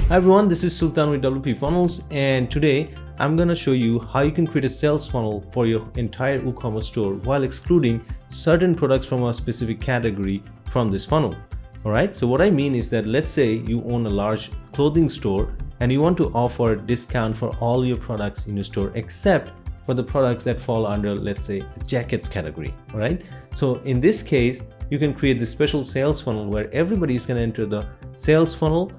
Hi everyone, this is Sultan with WPFunnels, and today I'm going to show you how you can create a sales funnel for your entire WooCommerce store while excluding certain products from a specific category from this funnel. Alright, so what I mean is that let's say you own a large clothing store and you want to offer a discount for all your products in your store except for the products that fall under, let's say, the jackets category. Alright, so in this case you can create this special sales funnel where everybody is going to enter the sales funnel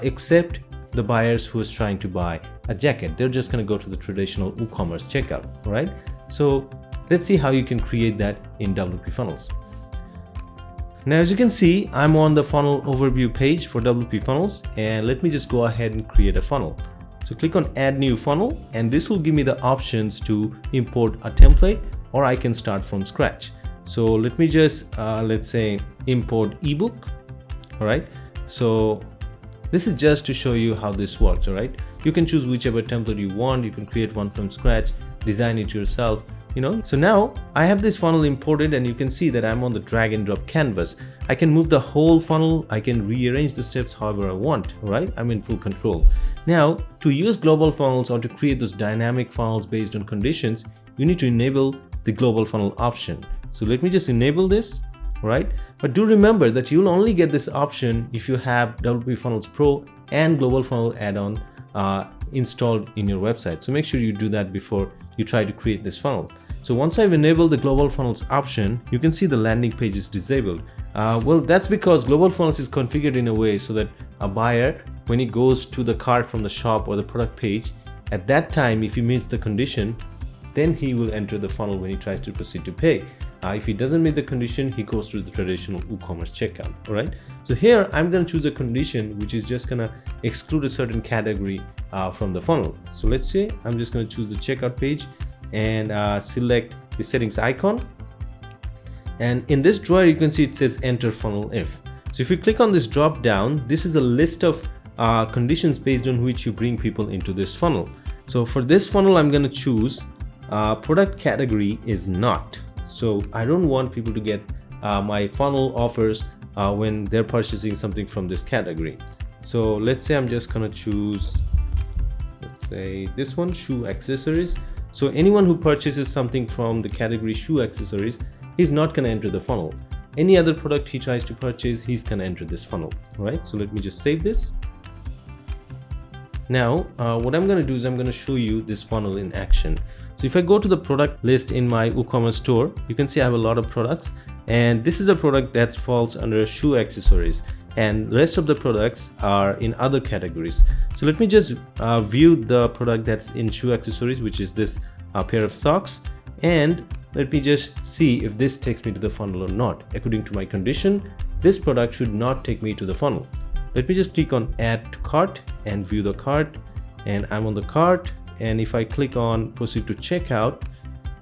except the buyers who is trying to buy a jacket. They're just going to go to the traditional WooCommerce checkout. All right, so let's see how you can create that in WPFunnels. Now, as you can see, I'm on the funnel overview page for WPFunnels, and let me just go ahead and create a funnel. So click on add new funnel, and this will give me the options to import a template, or I can start from scratch. So let me just let's say import ebook. All right, so this is just to show you how this works. All right, you can choose whichever template you want. You can create one from scratch, design it yourself, So now I have this funnel imported, and you can see that I'm on the drag and drop canvas. I can move the whole funnel. I can rearrange the steps however I want. All right, I'm in full control. Now, to use global funnels or to create those dynamic funnels based on conditions, you need to enable the global funnel option. So let me just enable this. Right, but do remember that you'll only get this option if you have WPFunnels Pro and Global Funnel Add-on installed in your website. So make sure you do that before you try to create this funnel. So once I've enabled the Global Funnels option, you can see the landing page is disabled. Well, that's because Global Funnels is configured in a way so that a buyer, when he goes to the cart from the shop or the product page, at that time, if he meets the condition, then he will enter the funnel when he tries to proceed to pay. If he doesn't meet the condition, he goes through the traditional WooCommerce checkout. All right, so here I'm going to choose a condition which is just going to exclude a certain category from the funnel. So let's say I'm just going to choose the checkout page and select the settings icon, and in this drawer you can see it says enter funnel if. So if you click on this drop down, this is a list of conditions based on which you bring people into this funnel. So for this funnel I'm going to choose product category is not. So I don't want people to get my funnel offers when they're purchasing something from this category. So let's say I'm just gonna choose, let's say this one, shoe accessories. So anyone who purchases something from the category shoe accessories, he's not gonna enter the funnel. Any other product he tries to purchase, he's gonna enter this funnel. All right, so let me just save this. Now what I'm going to do is I'm going to show you this funnel in action. So if I go to the product list in my WooCommerce store, you can see I have a lot of products, and this is a product that falls under shoe accessories, and the rest of the products are in other categories. So let me just view the product that's in shoe accessories, which is this pair of socks, and let me just see if this takes me to the funnel or not. According to my condition, this product should not take me to the funnel. Let me just click on add to cart and view the cart, and I'm on the cart, and if I click on proceed to checkout,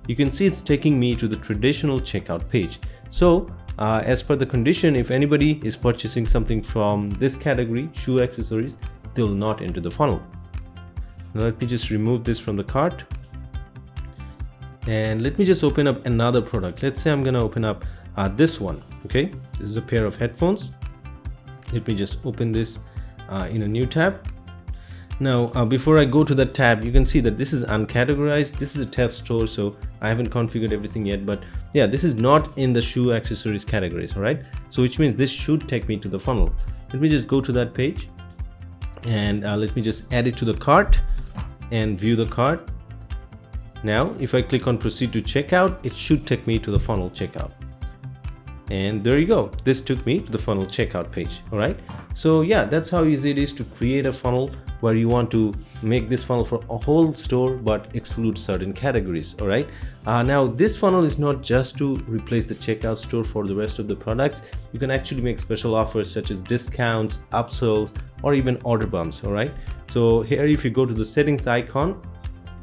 you can see it's taking me to the traditional checkout page. So as per the condition, if anybody is purchasing something from this category, shoe accessories, they will not enter the funnel. Now let me just remove this from the cart, and let me just open up another product. Let's say I'm going to open up this one. Okay, this is a pair of headphones. Let me just open this in a new tab. Now before I go to that tab, you can see that this is uncategorized. This is a test store, so I haven't configured everything yet, but yeah, this is not in the shoe accessories categories. All right, so which means this should take me to the funnel. Let me just go to that page, and let me just add it to the cart and view the cart. Now if I click on proceed to checkout, it should take me to the funnel checkout. And there you go, this took me to the funnel checkout page. All right, so yeah, that's how easy it is to create a funnel where you want to make this funnel for a whole store but exclude certain categories. All right, now this funnel is not just to replace the checkout store for the rest of the products. You can actually make special offers such as discounts, upsells, or even order bumps. All right, so here if you go to the settings icon,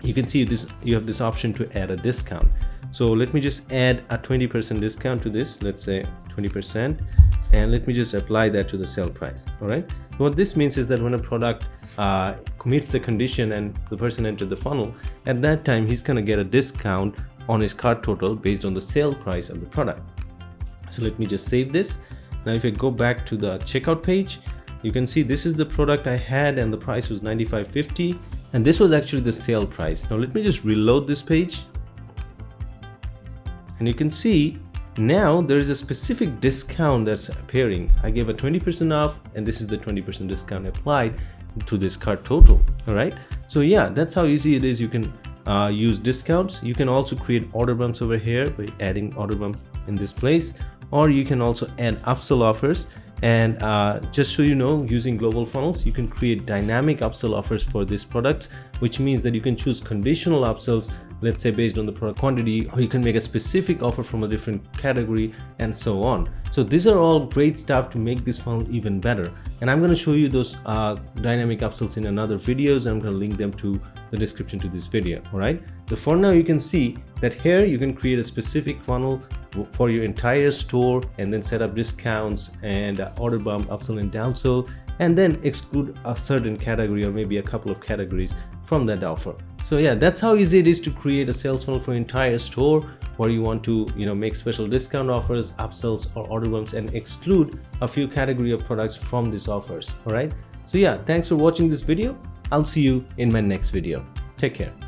you can see this, you have this option to add a discount. So let me just add a 20% discount to this, let's say 20%, and let me just apply that to the sale price. All right, what this means is that when a product meets the condition and the person entered the funnel, at that time he's going to get a discount on his cart total based on the sale price of the product. So let me just save this. Now if I go back to the checkout page, you can see this is the product I had and the price was $95.50, and this was actually the sale price. Now let me just reload this page, and you can see now there is a specific discount that's appearing. I gave a 20% off, and this is the 20% discount applied to this cart total. All right, so yeah, that's how easy it is. You can use discounts. You can also create order bumps over here by adding order bump in this place, or you can also add upsell offers. And just so you know, using global funnels, you can create dynamic upsell offers for these products, which means that you can choose conditional upsells, let's say based on the product quantity, or you can make a specific offer from a different category, and so on. So these are all great stuff to make this funnel even better. And I'm going to show you those dynamic upsells in another videos. I'm going to link them to the description to this video. All right. So for now, you can see that here you can create a specific funnel for your entire store, and then set up discounts and order bump, upsell and downsell, and then exclude a certain category or maybe a couple of categories from that offer. So yeah, that's how easy it is to create a sales funnel for your entire store, where you want to make special discount offers, upsells or order bumps, and exclude a few category of products from these offers. All right. So yeah, thanks for watching this video. I'll see you in my next video. Take care.